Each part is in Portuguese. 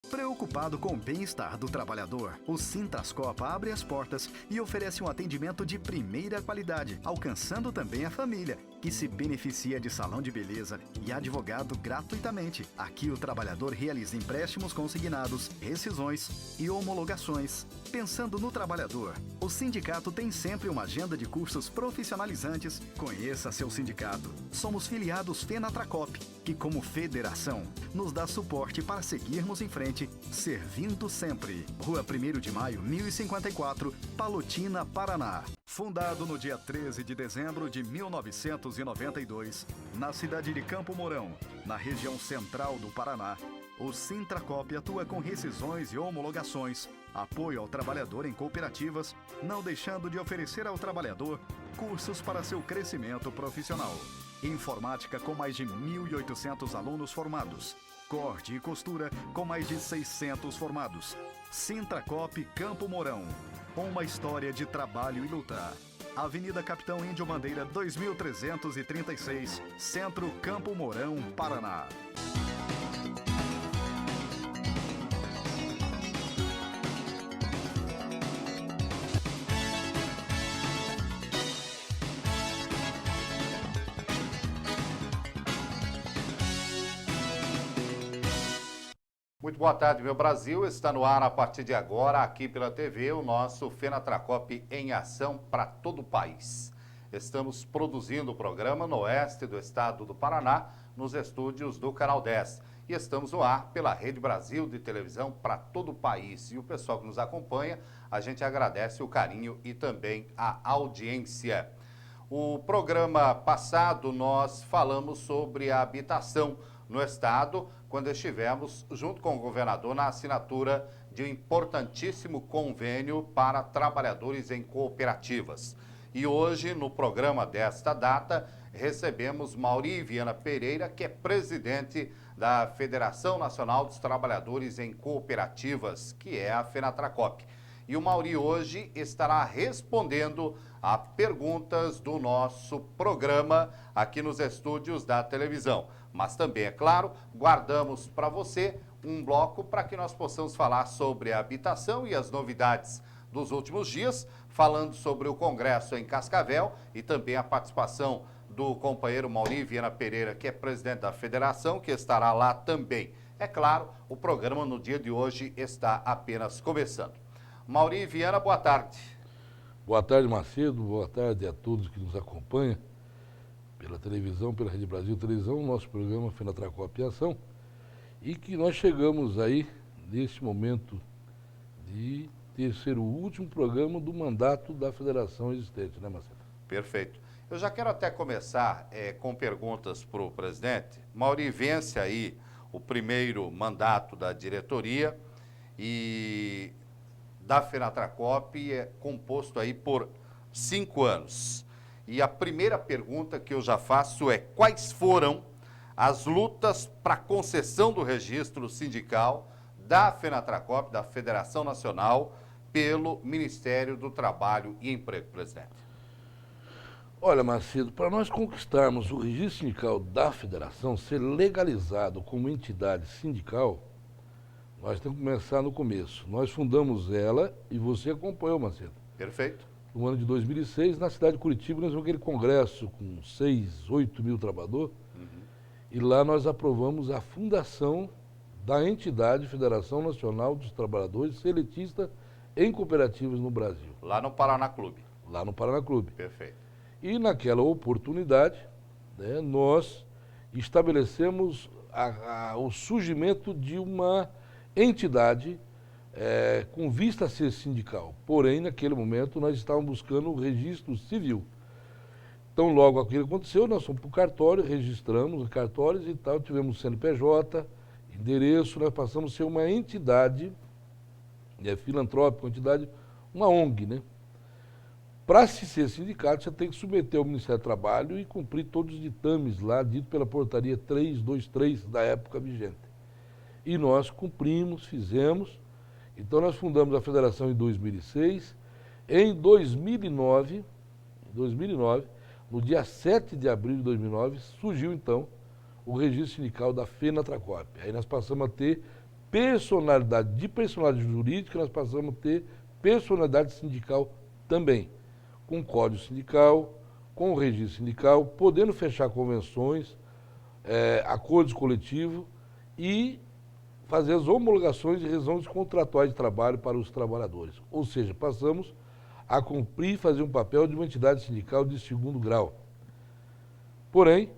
Preocupado com o bem-estar do trabalhador, o Sintrascopa abre as portas e oferece um atendimento de primeira qualidade, alcançando também a família, que se beneficia de salão de beleza e advogado gratuitamente. Aqui o trabalhador realiza empréstimos consignados, rescisões e homologações. Pensando no trabalhador, o sindicato tem sempre uma agenda de cursos profissionalizantes. Conheça seu sindicato. Somos filiados Fenatracop, que como federação nos dá suporte para seguirmos em frente, servindo sempre. Rua 1º de Maio, 1054, Palotina, Paraná. Fundado no dia 13 de dezembro de 1992, na cidade de Campo Mourão, na região central do Paraná, o Sintracop atua com rescisões e homologações, apoio ao trabalhador em cooperativas, não deixando de oferecer ao trabalhador cursos para seu crescimento profissional. Informática com mais de 1.800 alunos formados. Corte e costura com mais de 600 formados. Sintracop Campo Mourão. Uma história de trabalho e luta. Avenida Capitão Índio Bandeira 2336, Centro Campo Mourão, Paraná. Muito boa tarde, meu Brasil. Está no ar a partir de agora, aqui pela TV, o nosso Fenatracop em ação para todo o país. Estamos produzindo o programa no oeste do estado do Paraná, nos estúdios do Canal 10. E estamos no ar pela Rede Brasil de televisão para todo o país. E o pessoal que nos acompanha, a gente agradece o carinho e também a audiência. O programa passado nós falamos sobre a habitação no estado, quando estivemos junto com o governador na assinatura de um importantíssimo convênio para trabalhadores em cooperativas. E hoje, no programa desta data, recebemos Mauri Viana Pereira, que é presidente da Federação Nacional dos Trabalhadores em Cooperativas, que é a Fenatracop. E o Mauri hoje estará respondendo a perguntas do nosso programa aqui nos estúdios da televisão. Mas também, é claro, guardamos para você um bloco para que nós possamos falar sobre a habitação e as novidades dos últimos dias, falando sobre o Congresso em Cascavel e também a participação do companheiro Mauri Viana Pereira, que é presidente da federação, que estará lá também. É claro, o programa no dia de hoje está apenas começando. Mauri Viana, boa tarde. Boa tarde, Macedo. Boa tarde a todos que nos acompanham pela televisão, pela Rede Brasil Televisão, nosso programa Fenatracop em Ação, e que nós chegamos aí, nesse momento, de ser o último programa do mandato da federação existente, né, Macedo? Perfeito. Eu já quero até começar com perguntas para o presidente. Mauri, vence aí o primeiro mandato da diretoria e da Fenatracop é composto aí por 5 anos. E a primeira pergunta que eu já faço é: quais foram as lutas para a concessão do registro sindical da Fenatracop, da Federação Nacional, pelo Ministério do Trabalho e Emprego, presidente? Olha, Macedo, para nós conquistarmos o registro sindical da federação, ser legalizado como entidade sindical, nós temos que começar no começo. Nós fundamos ela e você acompanhou, Macedo. Perfeito. No ano de 2006, na cidade de Curitiba, nós fizemos aquele congresso com 6, 8 mil trabalhadores, e lá nós aprovamos a fundação da entidade Federação Nacional dos Trabalhadores Seletistas em Cooperativas no Brasil. Lá no Paraná Clube. Lá no Paraná Clube. Perfeito. E naquela oportunidade, né, nós estabelecemos o surgimento de uma entidade com vista a ser sindical. Porém, naquele momento, nós estávamos buscando o registro civil. Então, logo aquilo aconteceu, nós fomos para o cartório, registramos os cartórios e tal, tivemos CNPJ, endereço, nós passamos a ser uma entidade filantrópica, uma entidade, uma ONG, né? Para se ser sindicato, você tem que submeter ao Ministério do Trabalho e cumprir todos os ditames lá, dito pela portaria 323 da época vigente. E nós cumprimos, fizemos. Então, nós fundamos a federação em 2006. Em 2009, no dia 7 de abril de 2009, surgiu, então, o registro sindical da Fenatracop. Aí nós passamos a ter personalidade, de personalidade jurídica, nós passamos a ter personalidade sindical também, com código sindical, com o registro sindical, podendo fechar convenções, acordos coletivos e fazer as homologações de rescisões contratuais de trabalho para os trabalhadores. Ou seja, passamos a cumprir e fazer um papel de uma entidade sindical de segundo grau. Porém,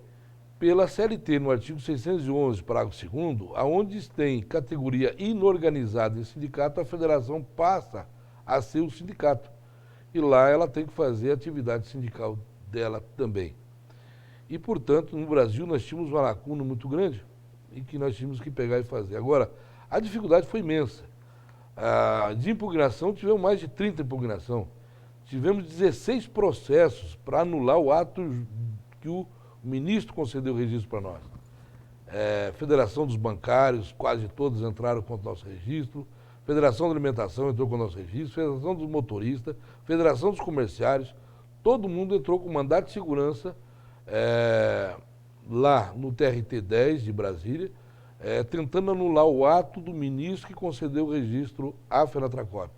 pela CLT, no artigo 611, parágrafo 2º, aonde tem categoria inorganizada em sindicato, a federação passa a ser o sindicato. E lá ela tem que fazer a atividade sindical dela também. E, portanto, no Brasil nós tínhamos uma lacuna muito grande e que nós tínhamos que pegar e fazer. Agora, a dificuldade foi imensa. De impugnação, tivemos mais de 30 impugnações. Tivemos 16 processos para anular o ato que o ministro concedeu o registro para nós. Federação dos Bancários, quase todos entraram contra o nosso registro. Federação da Alimentação entrou com o nosso registro. Federação dos Motoristas, Federação dos Comerciários. Todo mundo entrou com mandato de segurança lá no TRT-10 de Brasília, tentando anular o ato do ministro que concedeu o registro à Fenatracop.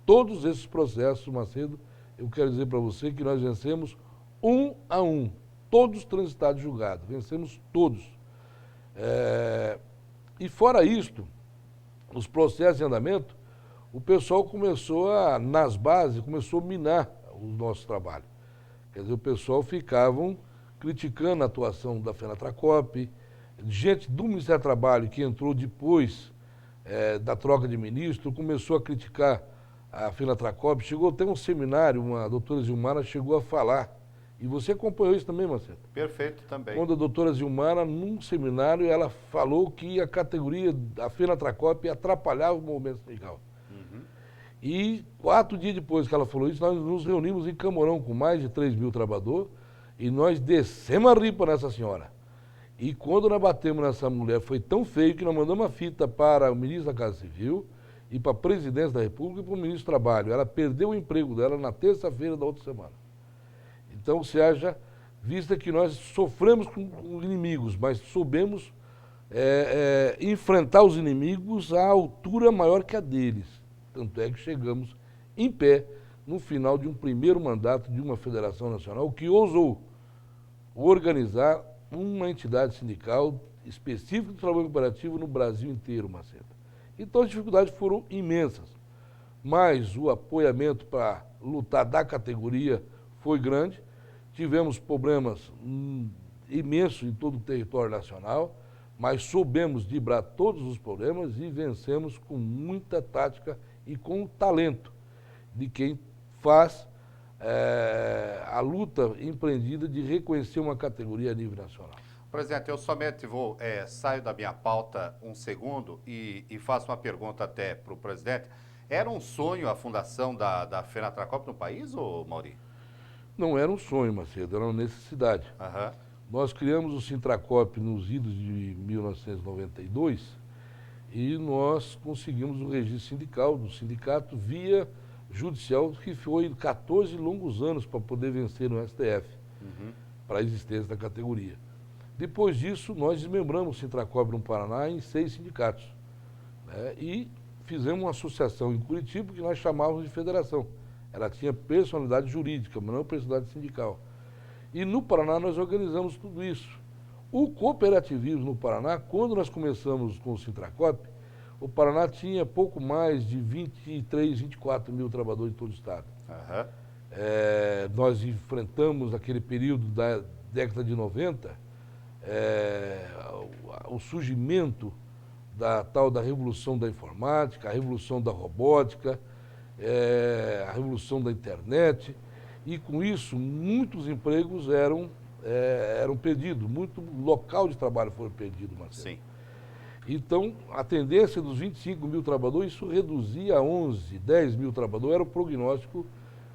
Todos esses processos, Macedo, eu quero dizer para você que nós vencemos 1 a 1, todos transitados julgados, vencemos todos. E fora isto, os processos em andamento, o pessoal começou nas bases, começou a minar o nosso trabalho. Quer dizer, o pessoal ficavam criticando a atuação da Fenatracop, gente do Ministério do Trabalho que entrou depois da troca de ministro, começou a criticar a Fenatracop, chegou até um seminário, a doutora Zilmara chegou a falar, e você acompanhou isso também, Marcelo? Perfeito, também. Quando a doutora Zilmara, num seminário, ela falou que a categoria da Fenatracop atrapalhava o movimento sindical. E 4 dias depois que ela falou isso, nós nos reunimos em Camorão com mais de 3 mil trabalhadores e nós descemos a ripa nessa senhora. E quando nós batemos nessa mulher, foi tão feio que nós mandamos uma fita para o ministro da Casa Civil e para a presidência da República e para o ministro do Trabalho. Ela perdeu o emprego dela na terça-feira da outra semana. Então, se haja vista que nós sofremos com inimigos, mas soubemos enfrentar os inimigos à altura maior que a deles. Tanto é que chegamos em pé no final de um primeiro mandato de uma federação nacional que ousou organizar uma entidade sindical específica do trabalho cooperativo no Brasil inteiro, Macedo. Então as dificuldades foram imensas, mas o apoiamento para lutar da categoria foi grande. Tivemos problemas imensos em todo o território nacional, mas soubemos driblar todos os problemas e vencemos com muita tática e com o talento de quem faz a luta empreendida de reconhecer uma categoria a nível nacional. Presidente, eu somente saio da minha pauta um segundo e faço uma pergunta até para o presidente. Era um sonho a fundação da Fenatracop no país, ou Mauri? Não era um sonho, Macedo, era uma necessidade. Nós criamos o Sintracop nos idos de 1992 e nós conseguimos o registro sindical do sindicato via judicial, que foi 14 longos anos para poder vencer no STF, para a existência da categoria. Depois disso, nós desmembramos o Sintracop no Paraná em 6 sindicatos. E fizemos uma associação em Curitiba que nós chamávamos de federação. Ela tinha personalidade jurídica, mas não personalidade sindical. E no Paraná nós organizamos tudo isso. O cooperativismo no Paraná, quando nós começamos com o Sintracop, o Paraná tinha pouco mais de 23, 24 mil trabalhadores em todo o estado. Nós enfrentamos aquele período da década de 90, o surgimento da tal da revolução da informática, a revolução da robótica, a revolução da internet, e com isso muitos empregos eram perdidos, muito local de trabalho foi perdido, Marcelo. Sim. Então, a tendência dos 25 mil trabalhadores, isso reduzia a 11, 10 mil trabalhadores, era o prognóstico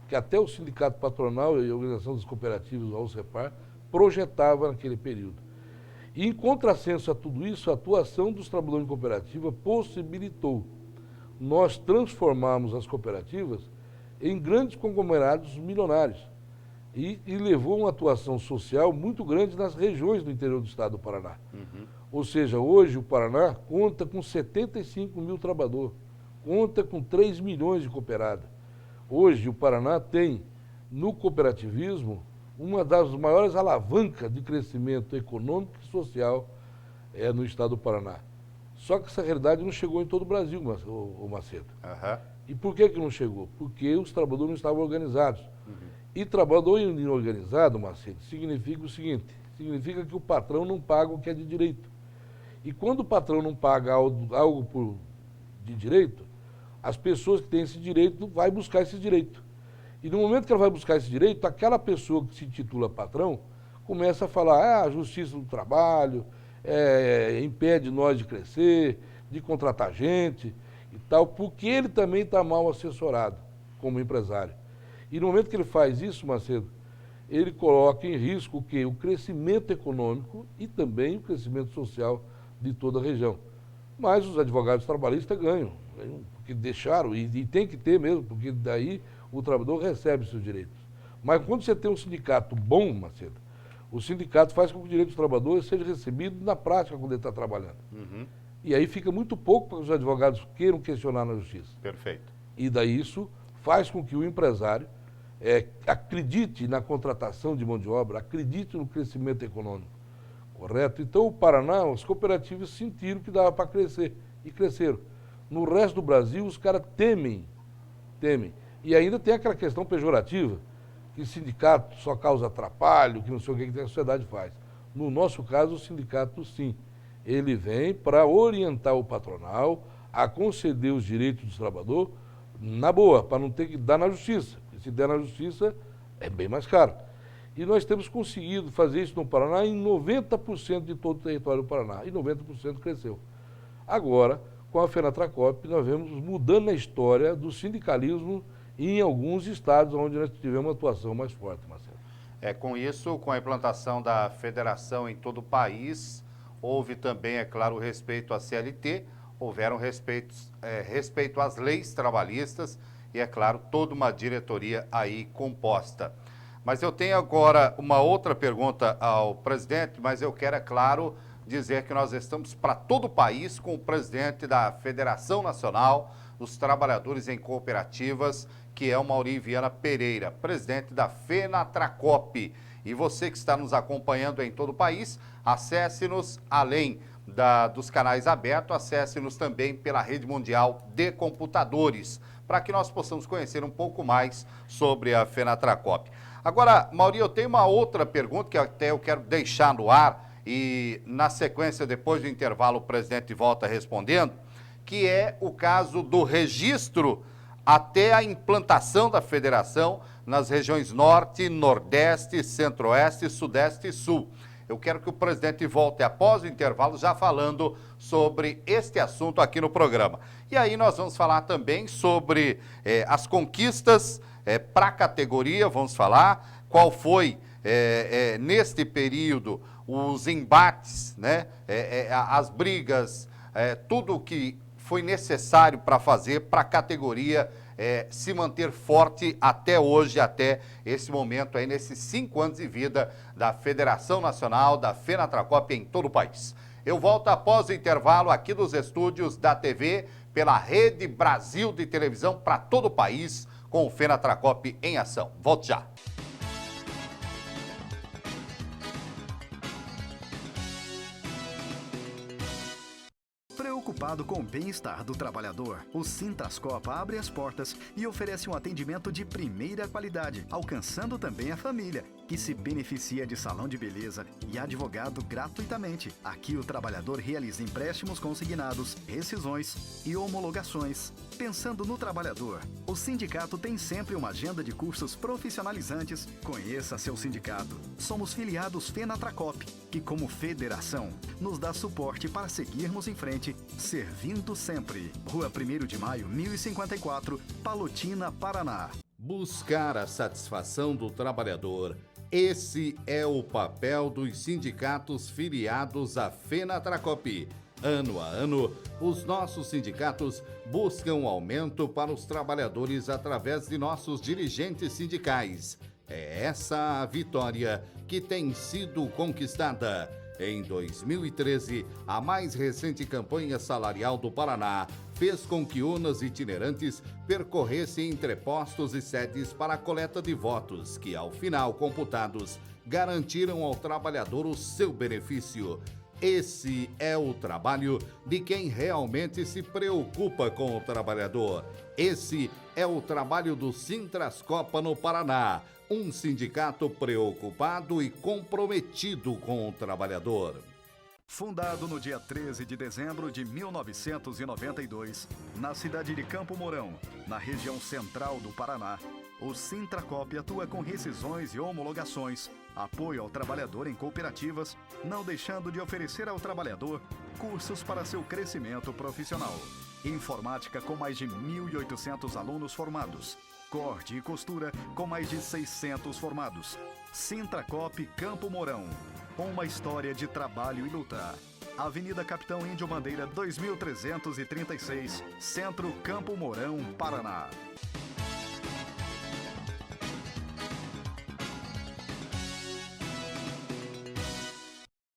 que até o Sindicato Patronal e a Organização das Cooperativas, o AUCEPAR, projetava naquele período. E em contrassenso a tudo isso, a atuação dos trabalhadores em cooperativa possibilitou nós transformarmos as cooperativas em grandes conglomerados milionários. e levou uma atuação social muito grande nas regiões do interior do estado do Paraná. Ou seja, hoje o Paraná conta com 75 mil trabalhadores, conta com 3 milhões de cooperados. Hoje o Paraná tem, no cooperativismo, uma das maiores alavancas de crescimento econômico e social no estado do Paraná. Só que essa realidade não chegou em todo o Brasil, o Macedo. E por que não chegou? Porque os trabalhadores não estavam organizados. E trabalhador inorganizado, Macedo, significa o seguinte, significa que o patrão não paga o que é de direito. E quando o patrão não paga algo de direito, as pessoas que têm esse direito vão buscar esse direito. E no momento que ela vai buscar esse direito, aquela pessoa que se titula patrão começa a falar, a justiça do trabalho impede nós de crescer, de contratar gente e tal, porque ele também está mal assessorado como empresário. E no momento que ele faz isso, Macedo, ele coloca em risco o crescimento econômico e também o crescimento social de toda a região. Mas os advogados trabalhistas ganham, porque deixaram, e tem que ter mesmo, porque daí o trabalhador recebe seus direitos. Mas quando você tem um sindicato bom, Macedo, o sindicato faz com que o direito dos trabalhadores seja recebido na prática quando ele está trabalhando. E aí fica muito pouco para que os advogados queiram questionar na justiça. Perfeito. E daí isso faz com que o empresário acredite na contratação de mão de obra, acredite no crescimento econômico, correto? Então o Paraná, as cooperativas sentiram que dava para crescer e cresceram. No resto do Brasil os caras temem. E ainda tem aquela questão pejorativa, que sindicato só causa atrapalho, que não sei o que a sociedade faz. No nosso caso, o sindicato sim, ele vem para orientar o patronal a conceder os direitos dos trabalhadores na boa, para não ter que dar na justiça. Se der na justiça, é bem mais caro. E nós temos conseguido fazer isso no Paraná em 90% de todo o território do Paraná. E 90% cresceu. Agora, com a FENATRACOP, nós vemos mudando a história do sindicalismo em alguns estados onde nós tivemos uma atuação mais forte, Marcelo. Com isso, com a implantação da federação em todo o país, houve também, é claro, o respeito à CLT, houveram respeito às leis trabalhistas, e, é claro, toda uma diretoria aí composta. Mas eu tenho agora uma outra pergunta ao presidente, mas eu quero, é claro, dizer que nós estamos para todo o país com o presidente da Federação Nacional dos Trabalhadores em Cooperativas, que é o Mauri Viana Pereira, presidente da FENATRACOP. E você que está nos acompanhando em todo o país, acesse-nos além dos canais abertos, acesse-nos também pela Rede Mundial de Computadores, para que nós possamos conhecer um pouco mais sobre a FENATRACOP. Agora, Mauri, eu tenho uma outra pergunta que até eu quero deixar no ar e, na sequência, depois do intervalo, o presidente volta respondendo, que é o caso do registro até a implantação da federação nas regiões Norte, Nordeste, Centro-Oeste, Sudeste e Sul. Eu quero que o presidente volte após o intervalo já falando sobre este assunto aqui no programa. E aí nós vamos falar também sobre as conquistas para a categoria, vamos falar qual foi, neste período, os embates, né, as brigas, tudo o que foi necessário para fazer para a categoria se manter forte até hoje, até esse momento, aí, nesses 5 anos de vida da Federação Nacional, da FENATRACOP em todo o país. Eu volto após o intervalo aqui dos estúdios da TV, pela Rede Brasil de Televisão para todo o país, com o FENATRACOP em ação. Volto já. Preocupado com o bem-estar do trabalhador, o Sintascopa abre as portas e oferece um atendimento de primeira qualidade, alcançando também a família, que se beneficia de salão de beleza e advogado gratuitamente. Aqui o trabalhador realiza empréstimos consignados, rescisões e homologações. Pensando no trabalhador, o sindicato tem sempre uma agenda de cursos profissionalizantes. Conheça seu sindicato. Somos filiados FENATRACOP, que como federação nos dá suporte para seguirmos em frente, servindo sempre. Rua 1º de Maio, 1054, Palotina, Paraná. Buscar a satisfação do trabalhador. Esse é o papel dos sindicatos filiados à FENATRACOP. Ano a ano, os nossos sindicatos buscam aumento para os trabalhadores através de nossos dirigentes sindicais. É essa a vitória que tem sido conquistada. Em 2013, a mais recente campanha salarial do Paraná fez com que urnas itinerantes percorressem entrepostos e sedes para a coleta de votos, que, ao final computados, garantiram ao trabalhador o seu benefício. Esse é o trabalho de quem realmente se preocupa com o trabalhador. Esse é o trabalho do Sintrascopa no Paraná, um sindicato preocupado e comprometido com o trabalhador. Fundado no dia 13 de dezembro de 1992, na cidade de Campo Mourão, na região central do Paraná, o Sintracop atua com rescisões e homologações, apoio ao trabalhador em cooperativas, não deixando de oferecer ao trabalhador cursos para seu crescimento profissional. Informática com mais de 1.800 alunos formados. Corte e costura com mais de 600 formados. Sintracop Campo Mourão. Uma história de trabalho e luta. Avenida Capitão Índio Bandeira 2336, Centro Campo Mourão, Paraná.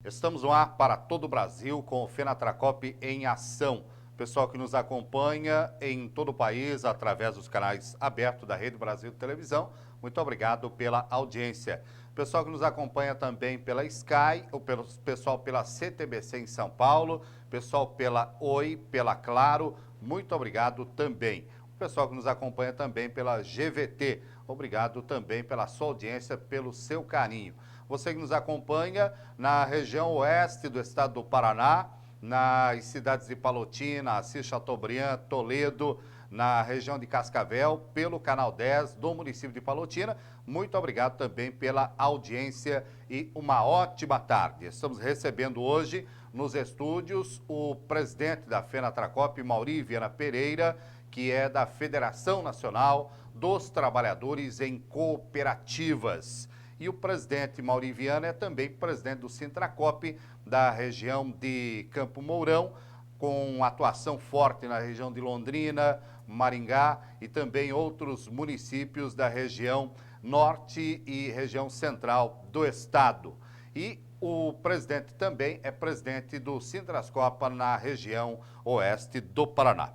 Estamos no ar para todo o Brasil com o Fenatracop em ação. Pessoal que nos acompanha em todo o país através dos canais abertos da Rede Brasil de Televisão, muito obrigado pela audiência. Pessoal que nos acompanha também pela Sky, o pessoal pela CTBC em São Paulo, pessoal pela Oi, pela Claro, muito obrigado também. O pessoal que nos acompanha também pela GVT, obrigado também pela sua audiência, pelo seu carinho. Você que nos acompanha na região oeste do estado do Paraná, nas cidades de Palotina, Assis Chateaubriand, Toledo, na região de Cascavel, pelo Canal 10 do município de Palotina. Muito obrigado também pela audiência e uma ótima tarde. Estamos recebendo hoje nos estúdios o presidente da Fenatracop, Mauri Viana Pereira, que é da Federação Nacional dos Trabalhadores em Cooperativas. E o presidente Mauri Viana é também presidente do Sintracop da região de Campo Mourão, com atuação forte na região de Londrina, Maringá e também outros municípios da região norte e região central do estado. E o presidente também é presidente do Sintrascopa na região oeste do Paraná.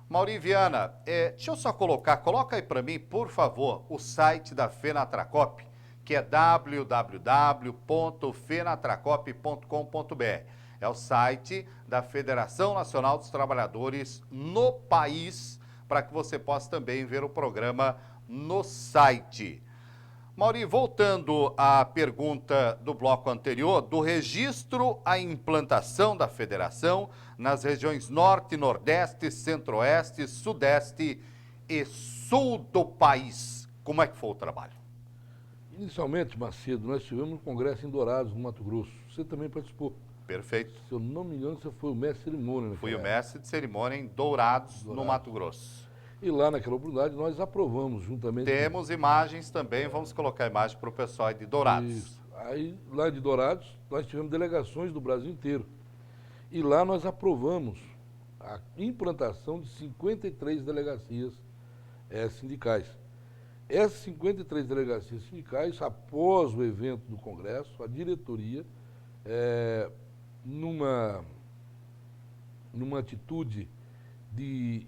Mauri Viana, deixa eu só coloca aí para mim, por favor, o site da Fenatracop, que é www.fenatracop.com.br. É o site da Federação Nacional dos Trabalhadores no país, para que você possa também ver o programa no site. Mauri, voltando à pergunta do bloco anterior, do registro à implantação da federação nas regiões Norte, Nordeste, Centro-Oeste, Sudeste e Sul do país. Como é que foi o trabalho? Inicialmente, Macedo, nós tivemos um congresso em Dourados, no Mato Grosso. Você também participou. Perfeito. Se eu não me engano, você foi o mestre de cerimônia. Fui o mestre de cerimônia em Dourados, no Mato Grosso. E lá naquela oportunidade nós aprovamos juntamente... Temos imagens também, vamos colocar a imagem para o pessoal aí de Dourados. Isso. Aí, lá de Dourados, nós tivemos delegações do Brasil inteiro. E lá nós aprovamos a implantação de 53 delegacias sindicais. Essas 53 delegacias sindicais, após o evento do Congresso, a diretoria, numa atitude de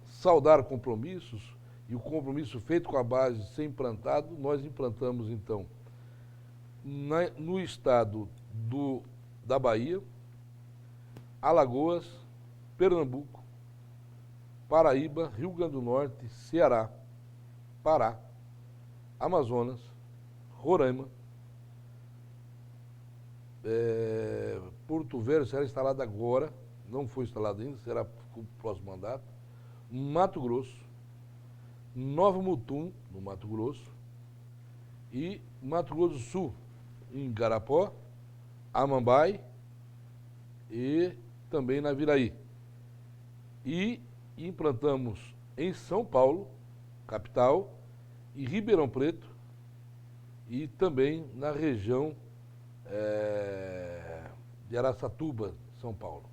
saudar compromissos, e o compromisso feito com a base ser implantado, nós implantamos, então, no estado da Bahia, Alagoas, Pernambuco, Paraíba, Rio Grande do Norte, Ceará, Pará, Amazonas, Roraima, Porto Velho será instalado agora, não foi instalado ainda, será o próximo mandato, Mato Grosso, Nova Mutum, no Mato Grosso, e Mato Grosso do Sul, em Garapó, Amambai e também na Viraí. E implantamos em São Paulo, capital, e Ribeirão Preto, e também na região de Araçatuba, São Paulo.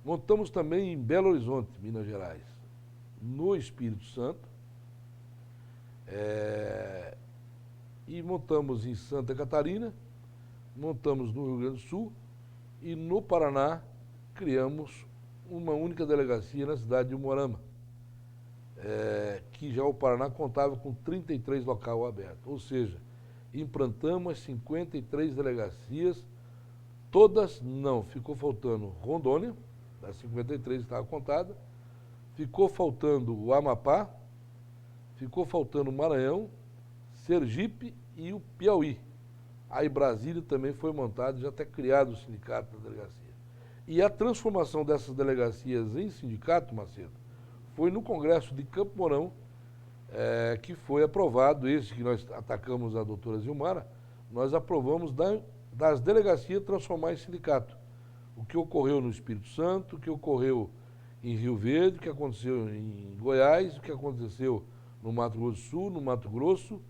Montamos também em Belo Horizonte, Minas Gerais, no Espírito Santo, E montamos em Santa Catarina, montamos no Rio Grande do Sul e no Paraná criamos uma única delegacia na cidade de Umuarama, que já o Paraná contava com 33 locais abertos, ou seja, implantamos 53 delegacias, todas não, ficou faltando Rondônia, das 53 estava contada, ficou faltando o Amapá, ficou faltando o Maranhão, Sergipe e o Piauí. Aí Brasília também foi montado, já até criado o sindicato da delegacia. E a transformação dessas delegacias em sindicato, Macedo, foi no Congresso de Campo Mourão, que foi aprovado, esse que nós atacamos a doutora Zilmara, nós aprovamos das delegacias transformar em sindicato. O que ocorreu no Espírito Santo, o que ocorreu em Rio Verde, o que aconteceu em Goiás, o que aconteceu no Mato Grosso do Sul, no Mato Grosso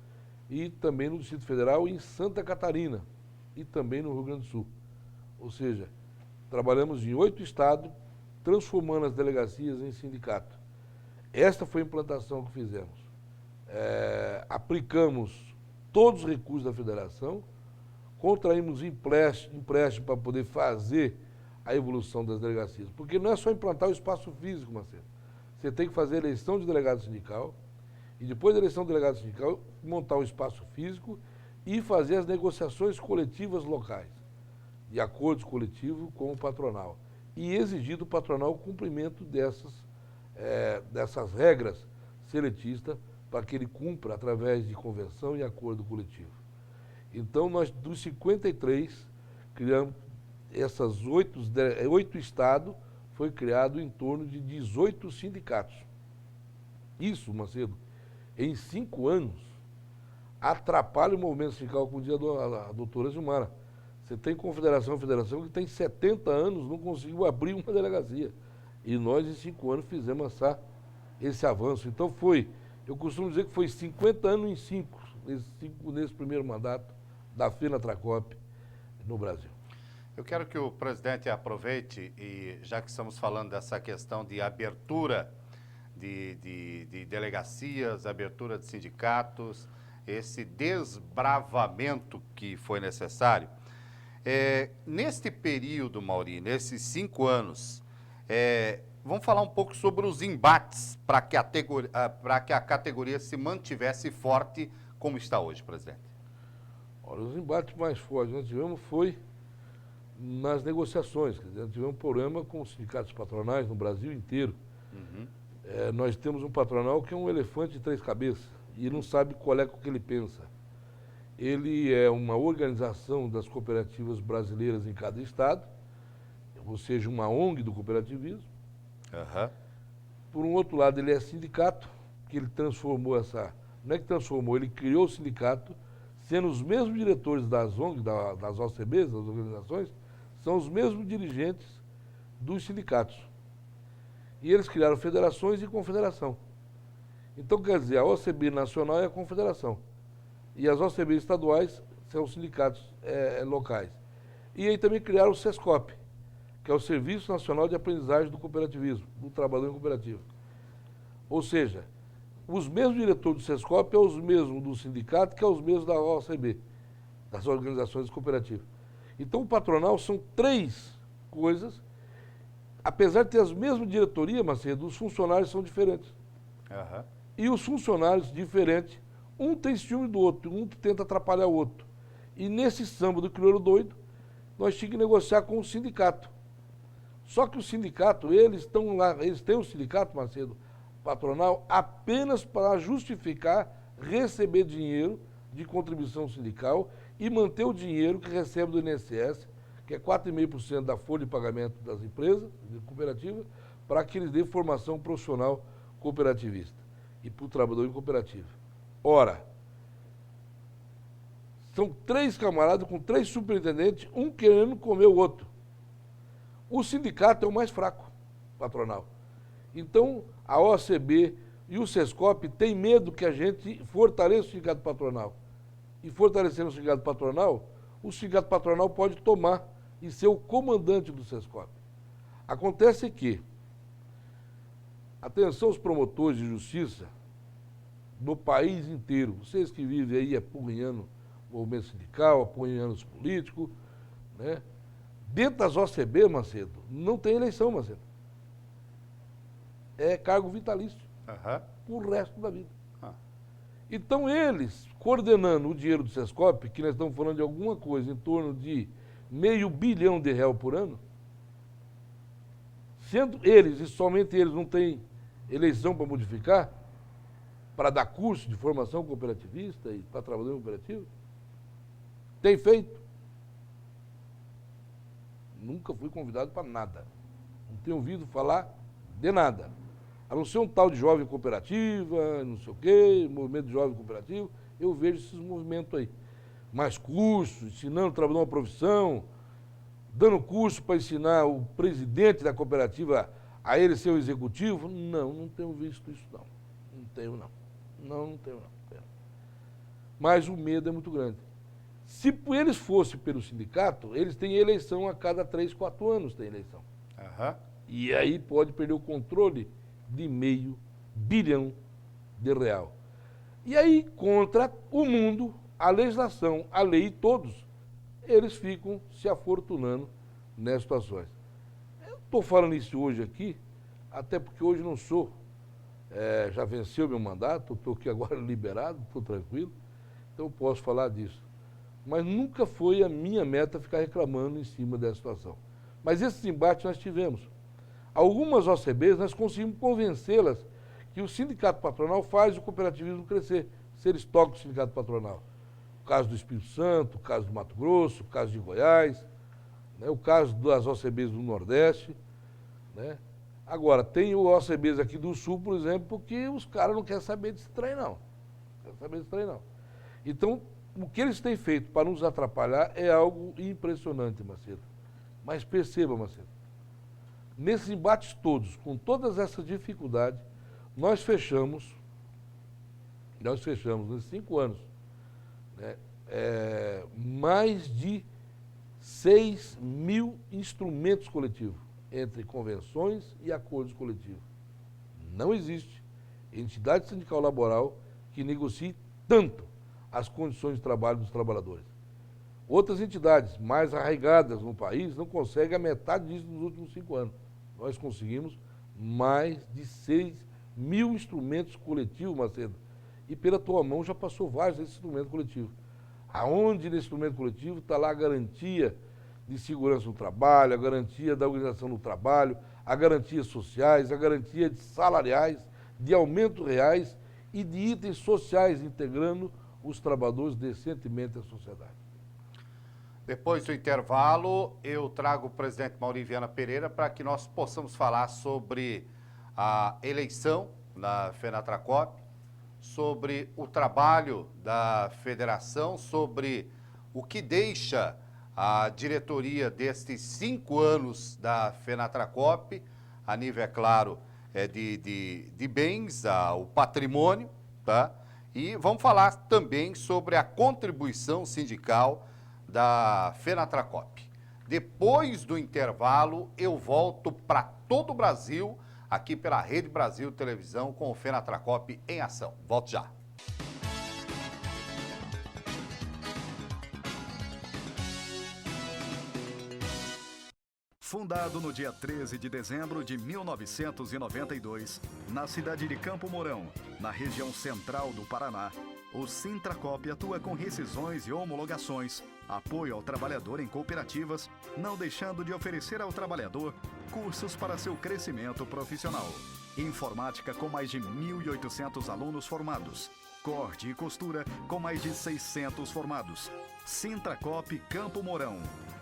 e também no Distrito Federal e em Santa Catarina e também no Rio Grande do Sul. Ou seja, trabalhamos em 8 estados, transformando as delegacias em sindicato. Esta foi a implantação que fizemos. Aplicamos todos os recursos da federação, contraímos empréstimo para poder fazer a evolução das delegacias. Porque não é só implantar o espaço físico, Marcelo. Você tem que fazer a eleição de delegado sindical e depois da eleição de delegado sindical, montar o espaço físico e fazer as negociações coletivas locais, de acordos coletivos com o patronal. E exigir do patronal o cumprimento dessas regras seletistas para que ele cumpra através de convenção e acordo coletivo. Então, nós, dos 53, criamos essas 8 estados, foi criado em torno de 18 sindicatos. Isso, Macedo, em 5 anos, atrapalha o movimento sindical, como dizia a doutora Zilmara. Você tem federação que tem 70 anos, não conseguiu abrir uma delegacia. E nós, em 5 anos, fizemos esse avanço. Então eu costumo dizer que foi 50 anos em 5, nesse primeiro mandato da FENATRACOP no Brasil. Eu quero que o presidente aproveite, e já que estamos falando dessa questão de abertura de delegacias, abertura de sindicatos, esse desbravamento que foi necessário. Neste período, Mauri, nesses 5 anos, vamos falar um pouco sobre os embates para que a categoria se mantivesse forte como está hoje, presidente. Olha, os embates mais fortes que nós tivemos foi nas negociações. Quer dizer, nós tivemos um problema com os sindicatos patronais no Brasil inteiro. Uhum. Nós temos um patronal que é um elefante de 3 cabeças e não sabe qual é o que ele pensa. Ele é uma organização das cooperativas brasileiras em cada estado, ou seja, uma ONG do cooperativismo. Uhum. Por um outro lado, ele é sindicato, que ele transformou não é que transformou, ele criou o sindicato, sendo os mesmos diretores das ONGs, das OCBs, das organizações, são os mesmos dirigentes dos sindicatos. E eles criaram federações e confederação. Então, quer dizer, a OCB nacional é a confederação. E as OCB estaduais são os sindicatos locais. E aí também criaram o SESCOP, que é o Serviço Nacional de Aprendizagem do Cooperativismo, do Trabalhador em Cooperativa. Ou seja, os mesmos diretores do SESCOP é os mesmos do sindicato, que é os mesmos da OCB, das organizações cooperativas. Então, o patronal são 3 coisas, apesar de ter as mesmas diretorias, Macedo, os funcionários são diferentes. Uhum. E os funcionários diferentes, um tem ciúme do outro, um tenta atrapalhar o outro. E nesse samba do crioulo doido, nós tínhamos que negociar com o sindicato. Só que o sindicato, eles estão lá, eles têm um sindicato, Macedo, patronal, apenas para justificar receber dinheiro de contribuição sindical e manter o dinheiro que recebe do INSS, que é 4,5% da folha de pagamento das empresas cooperativas, para que eles dêem formação profissional cooperativista e para o trabalhador em cooperativa. Ora, são 3 camaradas com 3 superintendentes, um querendo comer o outro. O sindicato é o mais fraco, patronal. Então, a OCB e o SESCOP têm medo que a gente fortaleça o sindicato patronal. E fortalecendo o sindicato patronal pode tomar e ser o comandante do SESCOP. Acontece que, atenção aos promotores de justiça no país inteiro. Vocês que vivem aí apunhando o movimento sindical, apunhando os políticos, né? Dentro das OCB, Macedo, não tem eleição, Macedo. É cargo vitalício, por resto da vida. Então eles, coordenando o dinheiro do Sescop, que nós estamos falando de alguma coisa em torno de R$500 bilhão por ano, sendo eles, e somente eles, não têm eleição para modificar, para dar curso de formação cooperativista e para trabalhador cooperativo, tem feito. Nunca fui convidado para nada. Não tenho ouvido falar de nada. A não ser um tal de jovem cooperativa, não sei o quê, movimento de jovem cooperativo, eu vejo esses movimentos aí. Mais cursos, ensinando a trabalhar uma profissão, dando curso para ensinar o presidente da cooperativa a ele ser o executivo. Não tenho visto isso não. Não tenho não. Não tenho não. Mas o medo é muito grande. Se eles fossem pelo sindicato, eles têm eleição a cada 3, 4 anos, tem eleição. E aí pode perder o controle de R$500 bilhão. E aí, contra o mundo, a legislação, a lei, todos, eles ficam se afortunando nessas situações. Eu estou falando isso hoje aqui, até porque hoje não sou, já venceu meu mandato, estou aqui agora liberado, estou tranquilo, então eu posso falar disso. Mas nunca foi a minha meta ficar reclamando em cima dessa situação. Mas esses embates nós tivemos. Algumas OCBs nós conseguimos convencê-las que o sindicato patronal faz o cooperativismo crescer, se eles tocam o sindicato patronal. O caso do Espírito Santo, o caso do Mato Grosso, o caso de Goiás, né, o caso das OCBs do Nordeste. Né. Agora, tem OCBs aqui do Sul, por exemplo, que os caras não querem saber desse trem, não. Então, o que eles têm feito para nos atrapalhar é algo impressionante, Macedo. Mas perceba, Macedo, nesses embates todos, com todas essas dificuldades, nós fechamos nesses 5 anos, né, mais de 6.000 instrumentos coletivos, entre convenções e acordos coletivos. Não existe entidade sindical laboral que negocie tanto as condições de trabalho dos trabalhadores. Outras entidades mais arraigadas no país não conseguem a metade disso nos últimos 5 anos. Nós conseguimos mais de 6.000 instrumentos coletivos, Macedo. E pela tua mão já passou vários desses instrumentos coletivos. Aonde nesse instrumento coletivo está lá a garantia de segurança no trabalho, a garantia da organização no trabalho, a garantias sociais, a garantia de salariais, de aumentos reais e de itens sociais, integrando os trabalhadores decentemente à sociedade. Depois do intervalo, eu trago o presidente Mauri Viana Pereira para que nós possamos falar sobre a eleição na FENATRACOP, sobre o trabalho da federação, sobre o que deixa a diretoria destes 5 anos da FENATRACOP, a nível, é claro, de bens, o patrimônio, tá? E vamos falar também sobre a contribuição sindical da FENATRACOP. Depois do intervalo, eu volto para todo o Brasil, aqui pela Rede Brasil Televisão, com o FENATRACOP em ação. Volto já. Fundado no dia 13 de dezembro de 1992, na cidade de Campo Mourão, na região central do Paraná, o Sintracop atua com rescisões e homologações, apoio ao trabalhador em cooperativas, não deixando de oferecer ao trabalhador cursos para seu crescimento profissional. Informática com mais de 1.800 alunos formados. Corte e costura com mais de 600 formados. Sintracop Campo Mourão.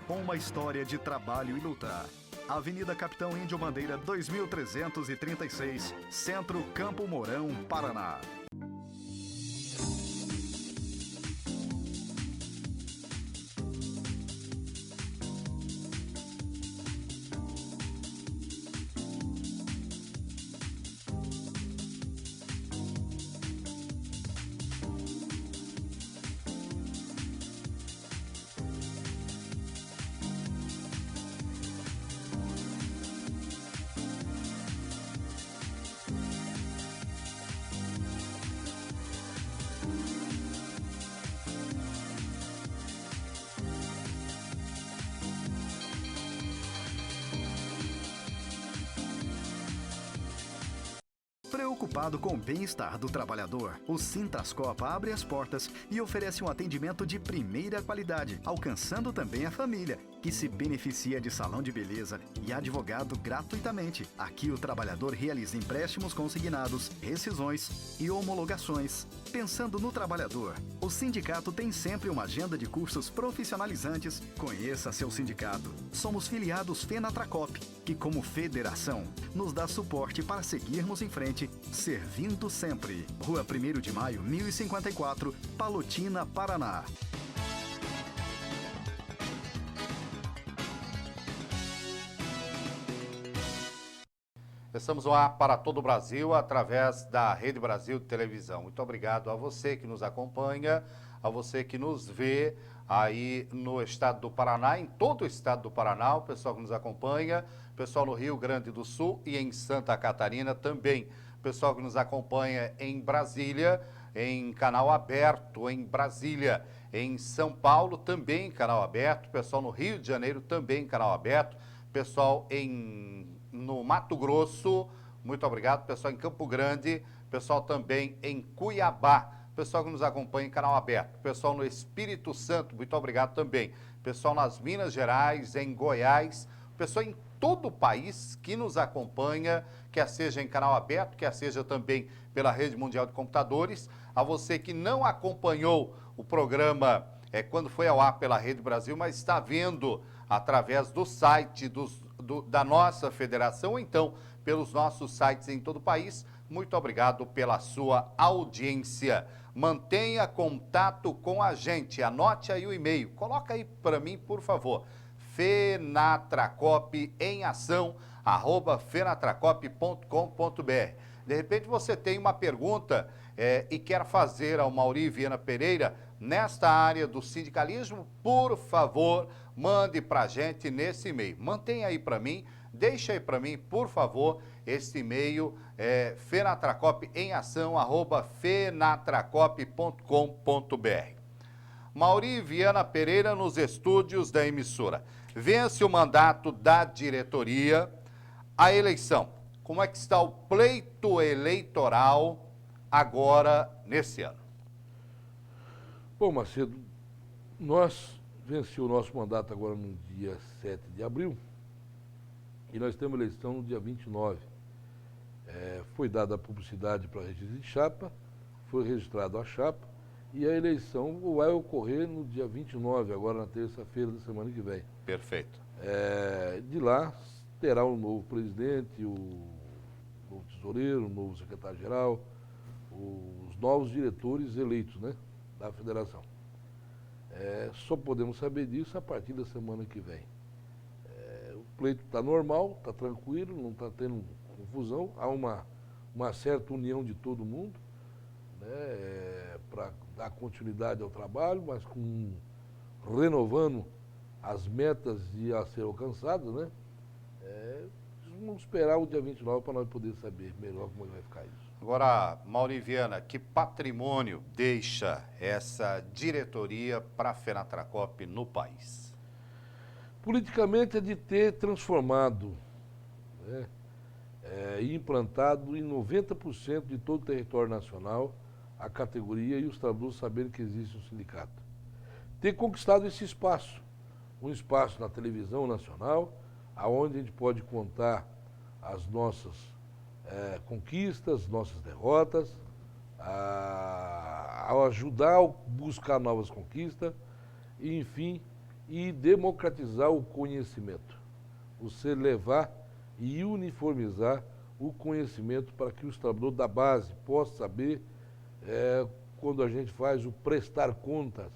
Uma história de trabalho e luta. Avenida Capitão Índio Bandeira 2336, Centro Campo Mourão, Paraná. Preocupado com o bem-estar do trabalhador, o Sintrascopa abre as portas e oferece um atendimento de primeira qualidade, alcançando também a família, que se beneficia de salão de beleza e advogado gratuitamente. Aqui o trabalhador realiza empréstimos consignados, rescisões e homologações. Pensando no trabalhador, o sindicato tem sempre uma agenda de cursos profissionalizantes. Conheça seu sindicato. Somos filiados Fenatracop, que como federação nos dá suporte para seguirmos em frente, servindo sempre. Rua 1º de Maio, 1054, Palotina, Paraná. Estamos no ar para todo o Brasil através da Rede Brasil de Televisão. Muito obrigado a você que nos acompanha, a você que nos vê aí no estado do Paraná, em todo o estado do Paraná, o pessoal que nos acompanha, o pessoal no Rio Grande do Sul e em Santa Catarina também. O pessoal que nos acompanha em Brasília, em canal aberto em Brasília, em São Paulo também canal aberto, o pessoal no Rio de Janeiro também canal aberto, pessoal no Mato Grosso, muito obrigado, pessoal em Campo Grande, pessoal também em Cuiabá, pessoal que nos acompanha em canal aberto, pessoal no Espírito Santo, muito obrigado também, pessoal nas Minas Gerais, em Goiás, pessoal em todo o país que nos acompanha, quer seja em canal aberto, quer seja também pela Rede Mundial de Computadores, a você que não acompanhou o programa quando foi ao ar pela Rede Brasil, mas está vendo através do site da nossa federação, ou então pelos nossos sites em todo o país, muito obrigado pela sua audiência. Mantenha contato com a gente, anote aí o e-mail, coloca aí para mim, por favor, fenatracop em ação, @fenatracop.com.br. De repente você tem uma pergunta e quer fazer ao Mauri Viana Pereira nesta área do sindicalismo, por favor, mande para a gente nesse e-mail. Mantenha aí para mim, deixa aí para mim, por favor, esse e-mail, fenatracop em ação, @fenatracop.com.br. Mauri Viana Pereira nos estúdios da emissora. Vence o mandato da diretoria, a eleição. Como é que está o pleito eleitoral agora, nesse ano? Bom, Macedo, nós vencemos o nosso mandato agora no dia 7 de abril e nós temos eleição no dia 29. Foi dada a publicidade para a registro de chapa, foi registrado a chapa e a eleição vai ocorrer no dia 29, agora na terça-feira da semana que vem. Perfeito. De lá terá um novo presidente, o novo tesoureiro, o novo secretário-geral, os novos diretores eleitos, né, da federação. Só podemos saber disso a partir da semana que vem. O pleito está normal, está tranquilo, não está tendo confusão, há uma certa união de todo mundo, né, para dar continuidade ao trabalho, mas renovando as metas a ser alcançadas, né? Vamos esperar o dia 29 para nós poder saber melhor como vai ficar isso. Agora, Mauri Viana, que patrimônio deixa essa diretoria para a Fenatracop no país? Politicamente é de ter transformado, né, e implantado em 90% de todo o território nacional a categoria e os trabalhadores saberem que existe um sindicato. Ter conquistado esse espaço, um espaço na televisão nacional, aonde a gente pode contar as nossas conquistas, nossas derrotas, ao ajudar a buscar novas conquistas, e, enfim, e democratizar o conhecimento. Você levar e uniformizar o conhecimento para que os trabalhadores da base possam saber quando a gente faz o prestar contas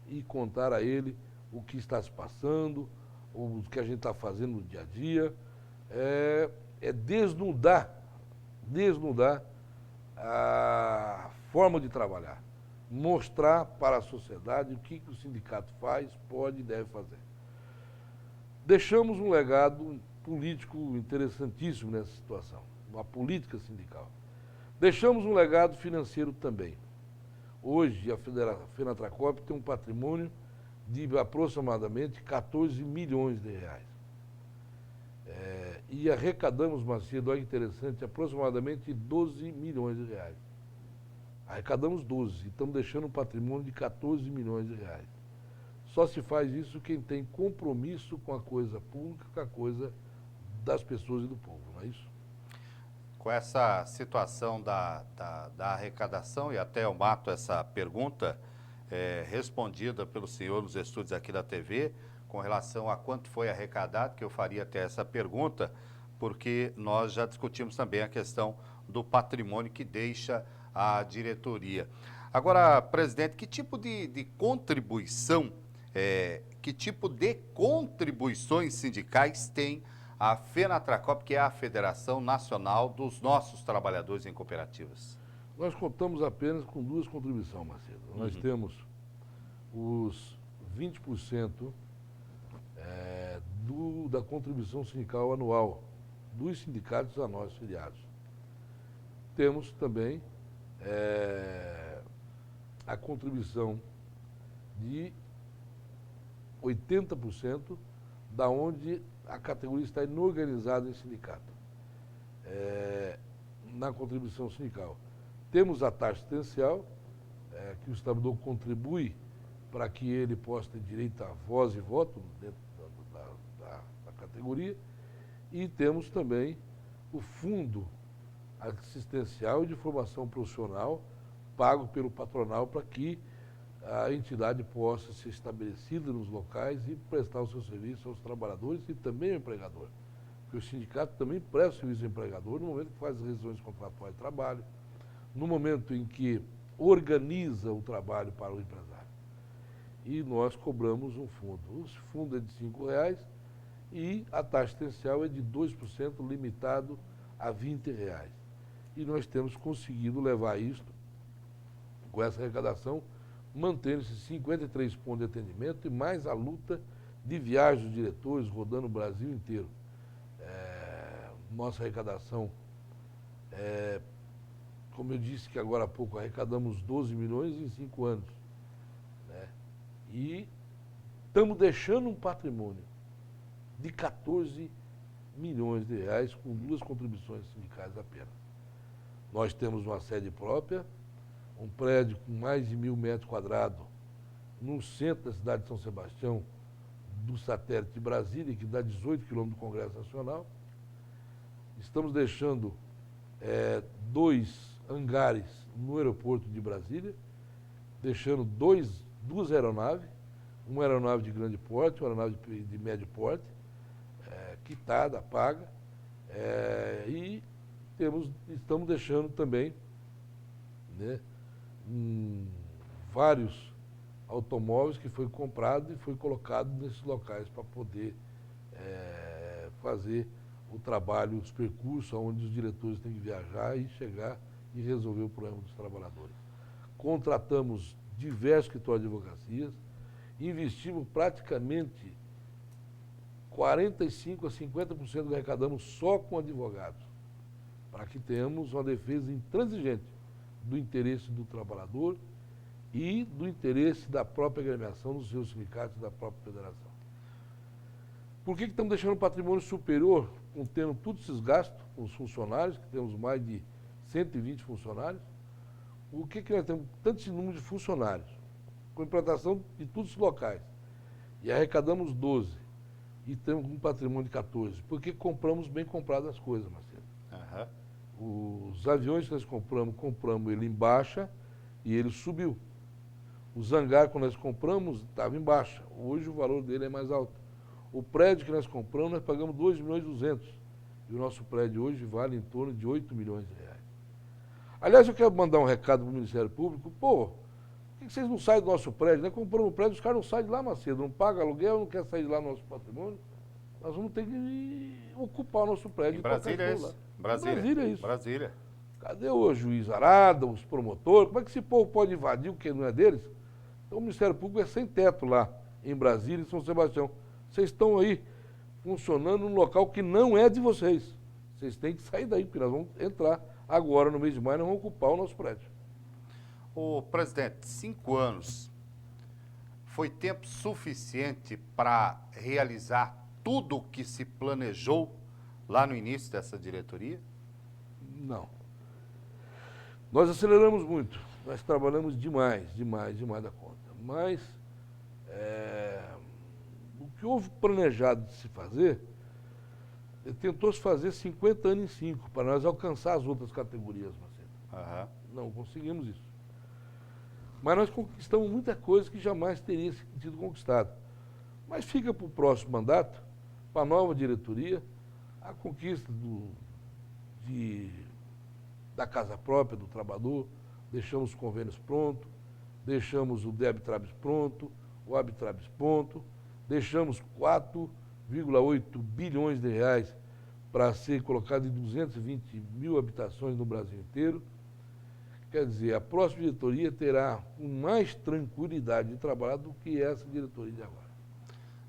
e contar a ele o que está se passando, o que a gente está fazendo no dia a dia, desnudar a forma de trabalhar, mostrar para a sociedade o que o sindicato faz, pode e deve fazer. Deixamos um legado político interessantíssimo nessa situação, uma política sindical. Deixamos um legado financeiro também. Hoje, a Fenatracop tem um patrimônio de aproximadamente 14 milhões de reais. e arrecadamos, Macedo, olha que interessante, aproximadamente 12 milhões de reais. Arrecadamos 12 e estamos deixando um patrimônio de 14 milhões de reais. Só se faz isso quem tem compromisso com a coisa pública, com a coisa das pessoas e do povo, não é isso? Com essa situação da arrecadação, e até eu mato essa pergunta respondida pelo senhor nos estúdios aqui da TV, com relação a quanto foi arrecadado, que eu faria até essa pergunta, porque nós já discutimos também a questão do patrimônio que deixa a diretoria. Agora, presidente, que tipo de contribuição, que tipo de contribuições sindicais tem a FENATRACOP, que é a Federação Nacional dos Nossos Trabalhadores em Cooperativas? Nós contamos apenas com duas contribuições, Macedo. Nós temos os 20% da contribuição sindical anual dos sindicatos a nós filiados. Temos também a contribuição de 80% da onde a categoria está inorganizada em sindicato, na contribuição sindical. Temos a taxa assistencial, que o Estado contribui para que ele possa ter direito a voz e voto dentro da categoria, e temos também o fundo assistencial e de formação profissional pago pelo patronal para que a entidade possa ser estabelecida nos locais e prestar o seu serviço aos trabalhadores e também ao empregador. Porque o sindicato também presta o serviço ao empregador no momento que faz as rescisões contratuais de trabalho, no momento em que organiza o trabalho para o empresário. E nós cobramos um fundo. O fundo é de R$ 5,00 e a taxa assistencial é de 2% limitado a R$ 20,00. E nós temos conseguido levar isto, com essa arrecadação, mantendo esses 53 pontos de atendimento e mais a luta de viagens dos diretores rodando o Brasil inteiro. Nossa arrecadação, como eu disse que agora há pouco, arrecadamos 12 milhões em 5 anos. Né? E estamos deixando um patrimônio de 14 milhões de reais com duas contribuições sindicais apenas. Nós temos uma sede própria, um prédio com mais de 1.000 metros quadrados no centro da cidade de São Sebastião, do satélite de Brasília, que dá 18 quilômetros do Congresso Nacional. Estamos deixando 2 hangares no aeroporto de Brasília, deixando duas aeronaves, uma aeronave de grande porte, uma aeronave de médio porte, quitada, paga, e estamos deixando também, né, vários automóveis que foi comprado e foi colocado nesses locais para poder fazer o trabalho, os percursos onde os diretores têm que viajar e chegar e resolver o problema dos trabalhadores. Contratamos diversos escritórios de advocacias, investimos praticamente 45% a 50% do que arrecadamos só com advogados, para que tenhamos uma defesa intransigente do interesse do trabalhador e do interesse da própria agremiação, dos seus sindicatos e da própria federação. Por que estamos deixando um patrimônio superior, contendo todos esses gastos com os funcionários, que temos mais de 120 funcionários? Por que nós temos tanto esse número de funcionários, com implantação de todos os locais, e arrecadamos 12, e temos um patrimônio de 14? Porque compramos bem compradas as coisas, Marcelo. Os aviões que nós compramos ele em baixa e ele subiu. O hangar que nós compramos estava em baixa, hoje o valor dele é mais alto. O prédio que nós compramos, nós pagamos 2 milhões e 200. E o nosso prédio hoje vale em torno de 8 milhões de reais. Aliás, eu quero mandar um recado para o Ministério Público. Por que vocês não saem do nosso prédio? Nós compramos um prédio, os caras não saem de lá, Macedo. Não pagam aluguel, não quer sair de lá do nosso patrimônio. Nós vamos ter que ocupar o nosso prédio. Em Brasília é isso. Brasília é isso. Brasília. Cadê o juiz Arada, os promotores? Como é que esse povo pode invadir o que não é deles? Então o Ministério Público é sem teto lá, em Brasília e São Sebastião. Vocês estão aí funcionando num local que não é de vocês. Vocês têm que sair daí, porque nós vamos entrar agora no mês de maio, nós vamos ocupar o nosso prédio. Ô, presidente, 5 anos foi tempo suficiente para realizar tudo o que se planejou lá no início dessa diretoria? Não. Nós aceleramos muito, nós trabalhamos demais da conta. Mas o que houve planejado de se fazer, tentou-se fazer 50 anos em 5, para nós alcançar as outras categorias, Macedo. Não conseguimos isso. Mas nós conquistamos muita coisa que jamais teria sido conquistada. Mas fica para o próximo mandato, para a nova diretoria, a conquista da casa própria do trabalhador. Deixamos os convênios prontos, deixamos o Debitrabs pronto, o Abitrabs pronto, deixamos 4,8 bilhões de reais para ser colocado em 220 mil habitações no Brasil inteiro. Quer dizer, a próxima diretoria terá com mais tranquilidade de trabalhar do que essa diretoria de agora.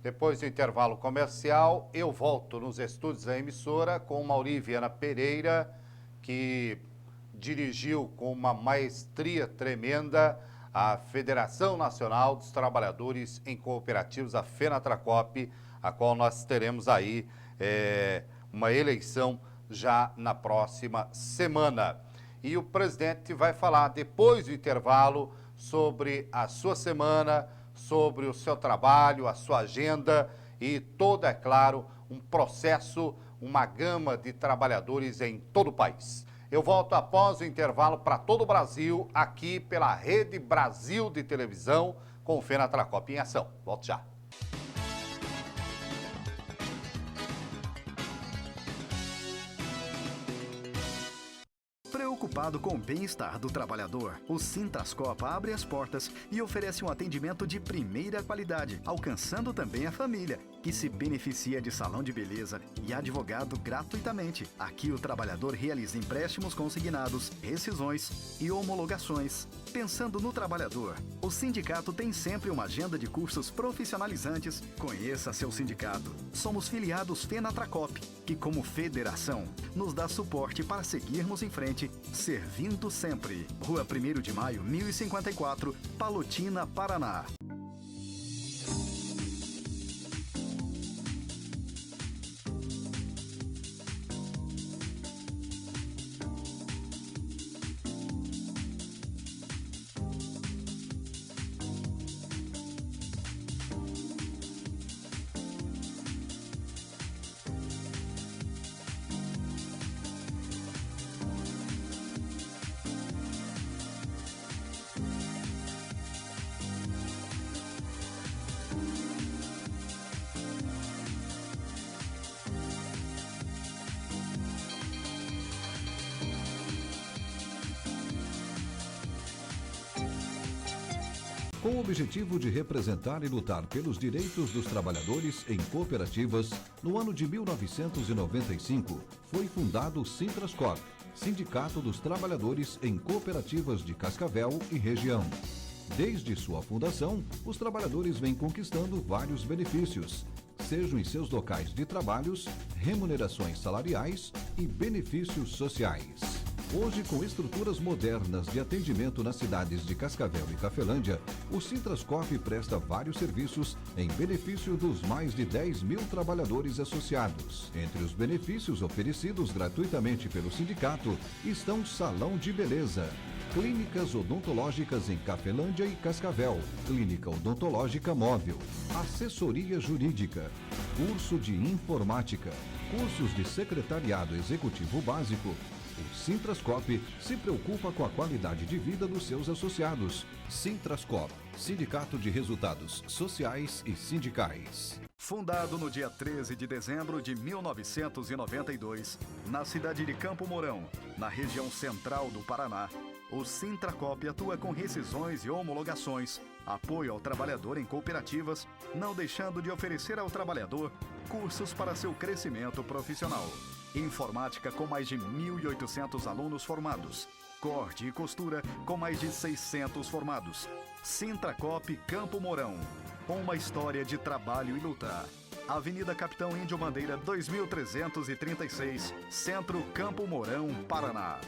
Depois do intervalo comercial, eu volto nos estúdios da emissora com Mauri Viana Pereira, que dirigiu com uma maestria tremenda a Federação Nacional dos Trabalhadores em Cooperativas, a FENATRACOP, a qual nós teremos aí uma eleição já na próxima semana. E o presidente vai falar, depois do intervalo, sobre a sua semana, sobre o seu trabalho, a sua agenda e todo, é claro, um processo, uma gama de trabalhadores em todo o país. Eu volto após o intervalo para todo o Brasil, aqui pela Rede Brasil de Televisão, com o FENATRACOP em ação. Volto já. Preocupado com o bem-estar do trabalhador, o Sintrascopa abre as portas e oferece um atendimento de primeira qualidade, alcançando também a família, que se beneficia de salão de beleza e advogado gratuitamente. Aqui o trabalhador realiza empréstimos consignados, rescisões e homologações. Pensando no trabalhador, o sindicato tem sempre uma agenda de cursos profissionalizantes. Conheça seu sindicato. Somos filiados FENATRACOP, que como federação nos dá suporte para seguirmos em frente, servindo sempre. Rua 1º de Maio, 1054, Palotina, Paraná. Com o objetivo de representar e lutar pelos direitos dos trabalhadores em cooperativas, no ano de 1995, foi fundado o Sintrascope, Sindicato dos Trabalhadores em Cooperativas de Cascavel e região. Desde sua fundação, os trabalhadores vêm conquistando vários benefícios, sejam em seus locais de trabalhos, remunerações salariais e benefícios sociais. Hoje, com estruturas modernas de atendimento nas cidades de Cascavel e Cafelândia, o Sintrascope presta vários serviços em benefício dos mais de 10 mil trabalhadores associados. Entre os benefícios oferecidos gratuitamente pelo sindicato estão salão de beleza, clínicas odontológicas em Cafelândia e Cascavel, clínica odontológica móvel, assessoria jurídica, curso de informática, cursos de secretariado executivo básico. O Sintrascope se preocupa com a qualidade de vida dos seus associados. Sintrascope, Sindicato de Resultados Sociais e Sindicais. Fundado no dia 13 de dezembro de 1992, na cidade de Campo Mourão, na região central do Paraná, o Sintrascope atua com rescisões e homologações, apoio ao trabalhador em cooperativas, não deixando de oferecer ao trabalhador cursos para seu crescimento profissional. Informática com mais de 1.800 alunos formados. Corte e costura com mais de 600 formados. Sintrascope Campo Mourão. Uma história de trabalho e luta. Avenida Capitão Índio Bandeira 2336, Centro Campo Mourão, Paraná.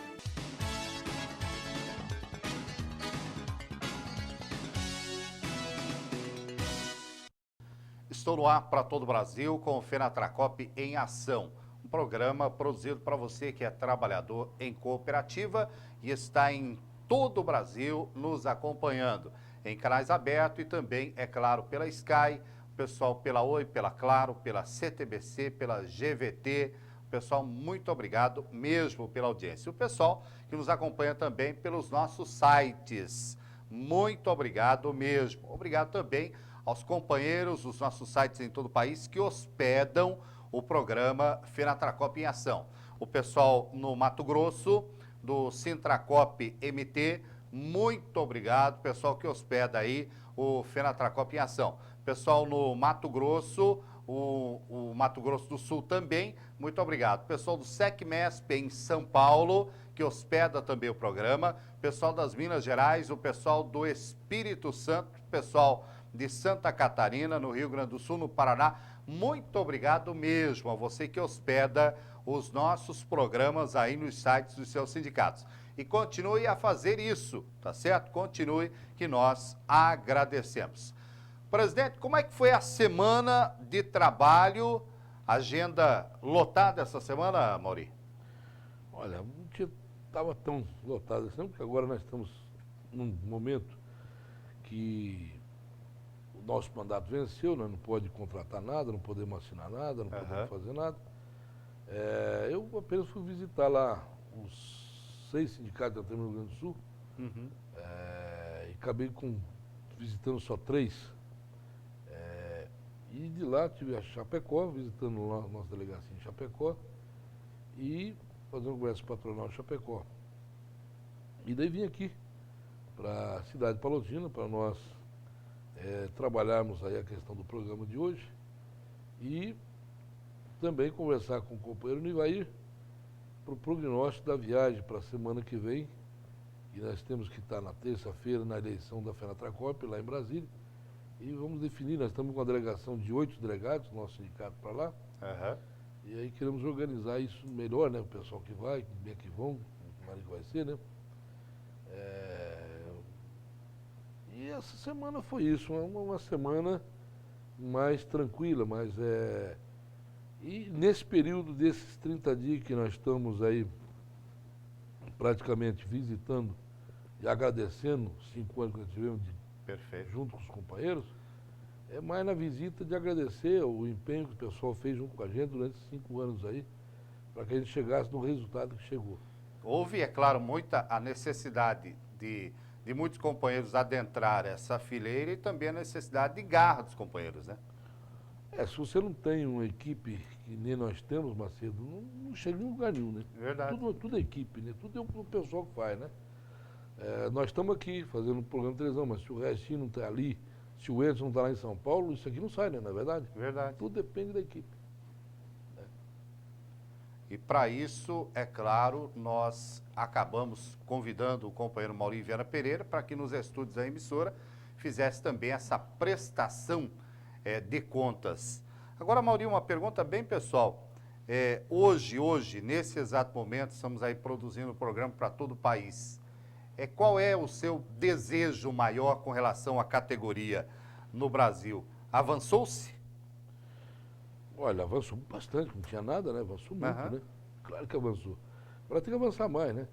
Estou no ar para todo o Brasil com o FENATRACOP em ação. Um programa produzido para você que é trabalhador em cooperativa e está em todo o Brasil nos acompanhando em canais abertos e também, é claro, pela Sky, o pessoal pela Oi, pela Claro, pela CTBC, pela GVT. Pessoal, muito obrigado mesmo pela audiência. O pessoal que nos acompanha também pelos nossos sites. Muito obrigado mesmo. Obrigado também aos companheiros dos nossos sites em todo o país que hospedam o programa Fenatracop em Ação. O pessoal no Mato Grosso, do Sintracop MT, muito obrigado. Pessoal que hospeda aí o Fenatracop em Ação. Pessoal no Mato Grosso, o Mato Grosso do Sul também, muito obrigado. Pessoal do SECMESP em São Paulo, que hospeda também o programa. Pessoal das Minas Gerais, o pessoal do Espírito Santo, pessoal de Santa Catarina, no Rio Grande do Sul, no Paraná. Muito obrigado mesmo a você que hospeda os nossos programas aí nos sites dos seus sindicatos. E continue a fazer isso, tá certo? Continue, que nós agradecemos. Presidente, como é que foi a semana de trabalho? Agenda lotada essa semana, Mauri? Olha, não estava tão lotado assim, porque agora nós estamos num momento que o nosso mandato venceu, nós não podemos contratar nada, não podemos assinar nada, não podemos fazer nada. Eu apenas fui visitar lá os 6 sindicatos que temos no Rio Grande do Sul e acabei visitando só 3. E de lá tive a Chapecó, visitando lá a nossa delegacia em Chapecó e fazendo um congresso patronal em Chapecó. E daí vim aqui para a cidade de Palotina para nós trabalharmos aí a questão do programa de hoje e também conversar com o companheiro Nivair para o prognóstico da viagem para a semana que vem. E nós temos que estar na terça-feira na eleição da Fenatracop lá em Brasília. E vamos definir, nós estamos com uma delegação de 8 delegados, nosso sindicato para lá. E aí queremos organizar isso melhor, né? O pessoal que vai, como é que vão, como é que vai ser, né? E essa semana foi isso, uma semana mais tranquila, mas E nesse período desses 30 dias que nós estamos aí praticamente visitando e agradecendo 5 anos que nós tivemos junto com os companheiros, é mais na visita de agradecer o empenho que o pessoal fez junto com a gente durante 5 anos aí, para que a gente chegasse no resultado que chegou. Houve, é claro, muita a necessidade de muitos companheiros adentrar essa fileira e também a necessidade de garra dos companheiros, né? Se você não tem uma equipe que nem nós temos, Macedo, não chega em lugar nenhum, né? Verdade. Tudo é equipe, né? Tudo é o pessoal que faz, né? Nós estamos aqui fazendo um programa de televisão, mas se o restinho não está ali, se o Edson não está lá em São Paulo, isso aqui não sai, né? Não é verdade? Verdade. Tudo depende da equipe. E para isso, é claro, nós acabamos convidando o companheiro Mauri Viana Pereira para que nos estúdios da emissora fizesse também essa prestação de contas. Agora, Mauri, uma pergunta bem pessoal. Hoje, nesse exato momento, estamos aí produzindo o programa para todo o país. Qual é o seu desejo maior com relação à categoria no Brasil? Avançou-se? Olha, avançou bastante, não tinha nada, né? Avançou muito, né? Claro que avançou. Agora tem que avançar mais, né?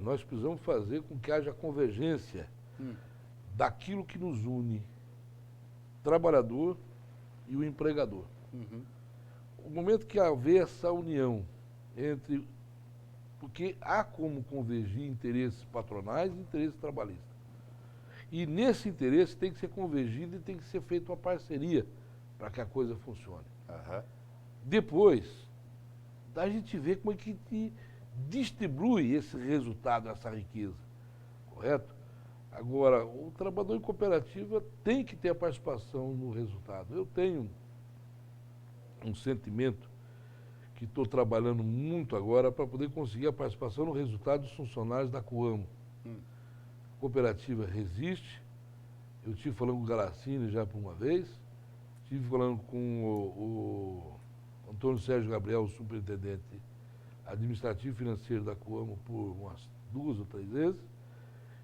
Nós precisamos fazer com que haja convergência daquilo que nos une, trabalhador e o empregador. O momento que haver essa união entre... Porque há como convergir interesses patronais e interesses trabalhistas. E nesse interesse tem que ser convergido e tem que ser feita uma parceria para que a coisa funcione. Depois, a gente vê como é que distribui esse resultado, essa riqueza. Correto? Agora, o trabalhador em cooperativa tem que ter a participação no resultado. Eu tenho um sentimento que estou trabalhando muito agora para poder conseguir a participação no resultado dos funcionários da Coamo. A cooperativa resiste. Eu estive falando com o Galassini já por uma vez, estive falando com o Antônio Sérgio Gabriel, o superintendente administrativo e financeiro da Coamo, por umas 2 ou 3 vezes,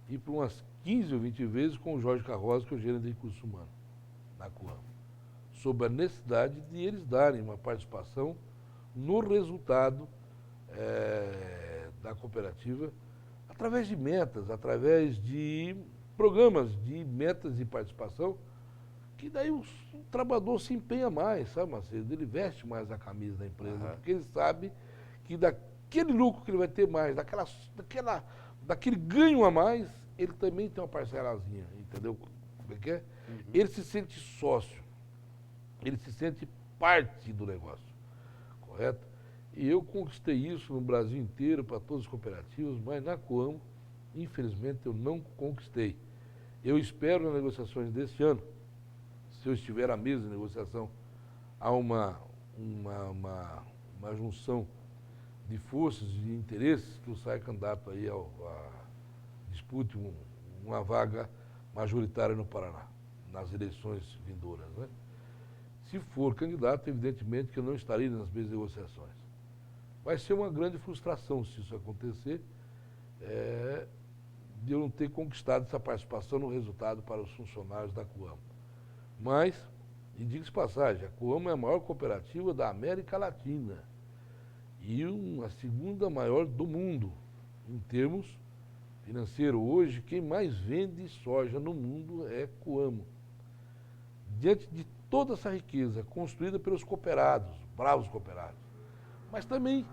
e por umas 15 ou 20 vezes com o Jorge Carroza, que é o gerente de recursos humanos da Coamo, sobre a necessidade de eles darem uma participação no resultado da cooperativa, através de metas, através de programas de metas de participação, que daí o trabalhador se empenha mais, sabe, Macedo? Ele veste mais a camisa da empresa, porque ele sabe que daquele lucro que ele vai ter mais, daquele ganho a mais, ele também tem uma parcelazinha, entendeu? Como é que é? Ele se sente sócio, ele se sente parte do negócio, correto? E eu conquistei isso no Brasil inteiro, para todas as cooperativas, mas na Coamo, infelizmente, eu não conquistei. Eu espero nas negociações deste ano, se eu estiver à mesa de negociação, há uma junção de forças e de interesses que eu saia candidato aí dispute uma vaga majoritária no Paraná, nas eleições vindouras, né? Se for candidato, evidentemente que eu não estarei nas mesmas negociações. Vai ser uma grande frustração se isso acontecer, de eu não ter conquistado essa participação no resultado para os funcionários da Coamo. Mas, e diga-se passagem, a Coamo é a maior cooperativa da América Latina e a segunda maior do mundo, em termos financeiros. Hoje, quem mais vende soja no mundo é Coamo. Diante de toda essa riqueza construída pelos cooperados, bravos cooperados, mas também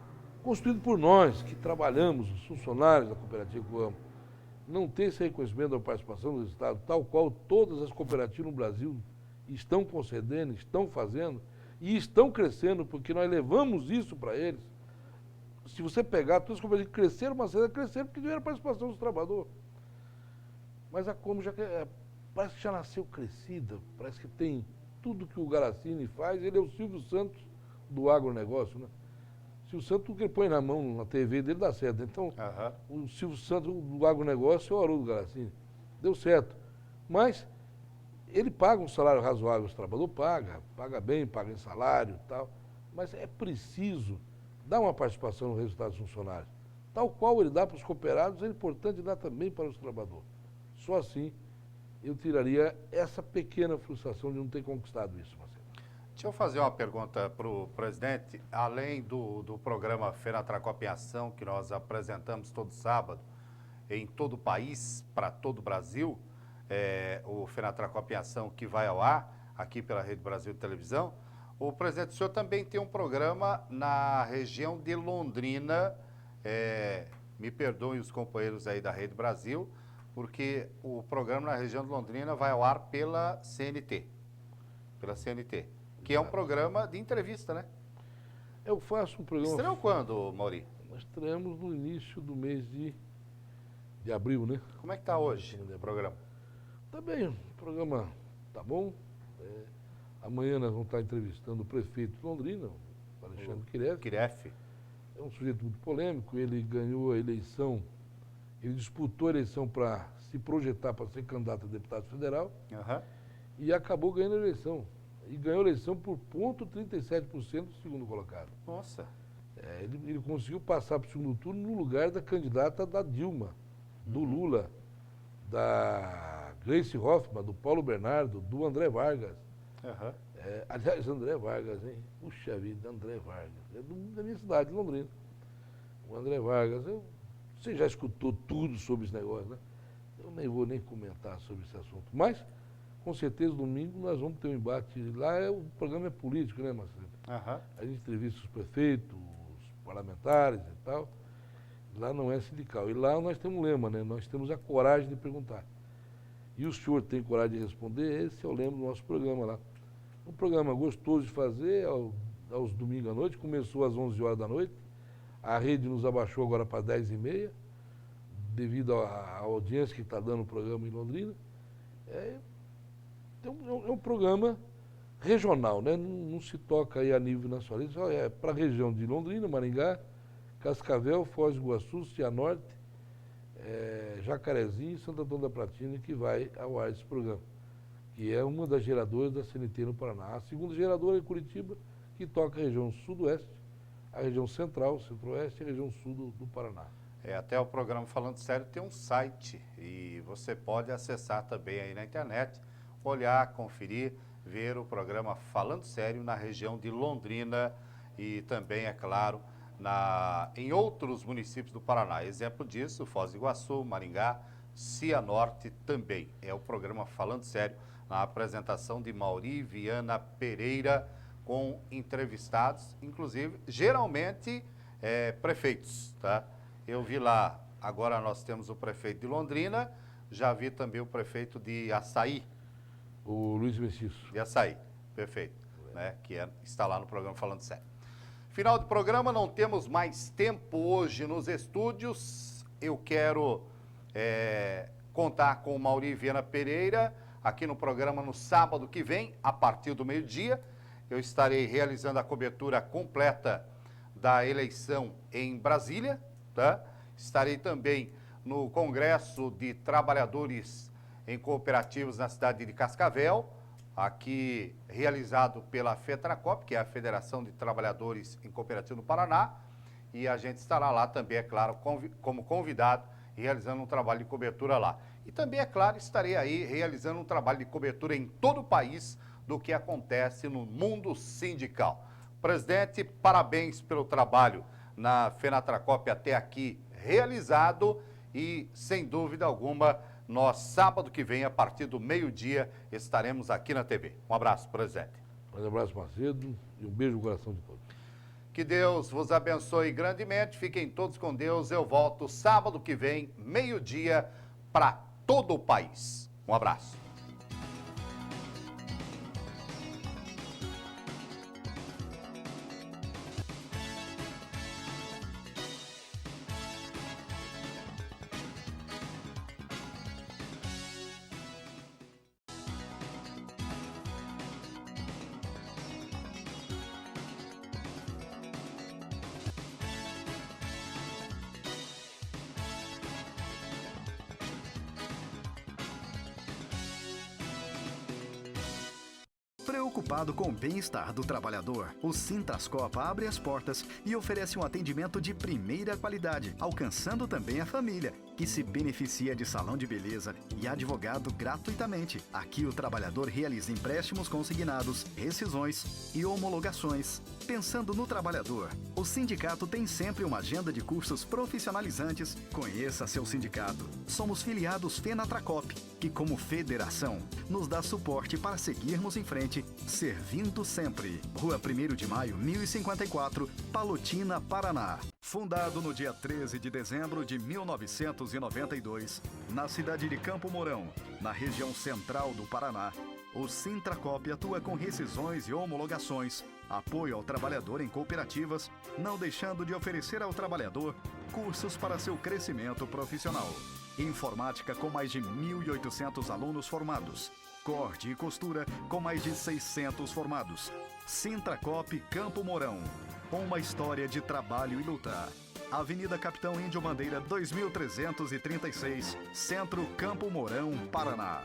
construído por nós, que trabalhamos, os funcionários da cooperativa Coamo, não ter esse reconhecimento da participação do Estado, tal qual todas as cooperativas no Brasil estão concedendo, estão fazendo e estão crescendo, porque nós levamos isso para eles. Se você pegar, todas as cooperativas cresceram, mas cresceram porque tiveram participação dos trabalhadores. Mas a Coamo parece que já nasceu crescida, parece que tem tudo que o Garassini faz, ele é o Silvio Santos do agronegócio, né? O Silvio Santos, tudo que ele põe na mão, na TV dele, dá certo. Então, o Silvio Santos do agronegócio é o Haroldo Garassini. Deu certo. Mas ele paga um salário razoável, o trabalhador paga bem, paga em salário e tal. Mas é preciso dar uma participação no resultado dos funcionários. Tal qual ele dá para os cooperados, é importante dar também para os trabalhadores. Só assim eu tiraria essa pequena frustração de não ter conquistado isso, Marcelo. Deixa eu fazer uma pergunta para o presidente. Além do programa Fenatracop em Ação, que nós apresentamos todo sábado, em todo o país, para todo o Brasil, o Fenatracop em Ação que vai ao ar, aqui pela Rede Brasil de Televisão, o presidente, o senhor também tem um programa na região de Londrina, me perdoem os companheiros aí da Rede Brasil, porque o programa na região de Londrina vai ao ar pela CNT, que é um programa de entrevista, né? Eu faço um programa... Estreou quando, Mauri? Nós estreamos no início do mês de abril, né? Como é que está hoje o programa? Tá bem, o programa tá bom. Amanhã nós vamos estar entrevistando o prefeito de Londrina, o Alexandre Kiref. É um sujeito muito polêmico, ele ganhou a eleição, ele disputou a eleição para se projetar para ser candidato a deputado federal e acabou ganhando a eleição. E ganhou a eleição por 0,37% do segundo colocado. Nossa. Ele conseguiu passar para o segundo turno no lugar da candidata da Dilma, do Lula, da Gleice Hoffmann, do Paulo Bernardo, do André Vargas. Aliás, André Vargas, hein? Puxa vida, André Vargas. É da minha cidade, Londrina. O André Vargas, você já escutou tudo sobre esse negócio, né? Eu nem vou nem comentar sobre esse assunto. Mas, com certeza, domingo nós vamos ter um embate. Lá o programa é político, né, Marcelo? A gente entrevista os prefeitos, os parlamentares e tal. Lá não é sindical. E lá nós temos um lema, né? Nós temos a coragem de perguntar. E o senhor tem coragem de responder? Esse é o lema do nosso programa lá. Um programa gostoso de fazer, aos domingos à noite. Começou às 11 horas da noite. A rede nos abaixou agora para 10h30, devido à audiência que está dando o programa em Londrina. É um programa regional, né? Não se toca aí a nível nacional. Isso é para a região de Londrina, Maringá, Cascavel, Foz do Iguaçu, Cianorte, Jacarezinho e Santo Antônio da Platina, que vai ao ar esse programa, que é uma das geradoras da CNT no Paraná. A segunda geradora é Curitiba, que toca a região sudoeste, a região central, centro-oeste e a região sul do Paraná. Até o programa Falando Sério tem um site e você pode acessar também aí na internet, olhar, conferir, ver o programa Falando Sério na região de Londrina e também, é claro, em outros municípios do Paraná. Exemplo disso, Foz do Iguaçu, Maringá, Cianorte também. É o programa Falando Sério, na apresentação de Mauri Viana Pereira, com entrevistados, inclusive, geralmente, prefeitos, tá? Eu vi lá, agora nós temos o prefeito de Londrina, já vi também o prefeito de Açaí. O Luiz Mestiço. De Açaí, perfeito, né? Que está lá no programa Falando Sério. Final do programa, não temos mais tempo hoje nos estúdios. Eu quero contar com o Mauri Viana Pereira aqui no programa no sábado que vem, a partir do meio-dia. Eu estarei realizando a cobertura completa da eleição em Brasília, tá? Estarei também no Congresso de Trabalhadores em Cooperativas na cidade de Cascavel, aqui realizado pela FETRACOP, que é a Federação de Trabalhadores em Cooperativa do Paraná, e a gente estará lá também, é claro, como convidado, realizando um trabalho de cobertura lá. E também, é claro, estarei aí realizando um trabalho de cobertura em todo o país do que acontece no mundo sindical. Presidente, parabéns pelo trabalho na FENATRACOP até aqui realizado e, sem dúvida alguma, nós, sábado que vem, a partir do meio-dia, estaremos aqui na TV. Um abraço, presidente. Um abraço, Macedo, e um beijo no coração de todos. Que Deus vos abençoe grandemente. Fiquem todos com Deus. Eu volto sábado que vem, meio-dia, para todo o país. Um abraço. Preocupado com o bem-estar do trabalhador, o Sintrascopa abre as portas e oferece um atendimento de primeira qualidade, alcançando também a família, que se beneficia de salão de beleza e advogado gratuitamente. Aqui o trabalhador realiza empréstimos consignados, rescisões e homologações. Pensando no trabalhador, o sindicato tem sempre uma agenda de cursos profissionalizantes. Conheça seu sindicato. Somos filiados FENATRACOP, que como federação nos dá suporte para seguirmos em frente, servindo sempre. Rua 1º de Maio, 1054, Palotina, Paraná. Fundado no dia 13 de dezembro de 1992, na cidade de Campo Mourão, na região central do Paraná, o Sintracop atua com rescisões e homologações, apoio ao trabalhador em cooperativas, não deixando de oferecer ao trabalhador cursos para seu crescimento profissional. Informática com mais de 1.800 alunos formados. Corte e costura com mais de 600 formados. Sintracop Campo Mourão. Uma história de trabalho e luta. Avenida Capitão Índio Bandeira 2336, Centro Campo Mourão, Paraná.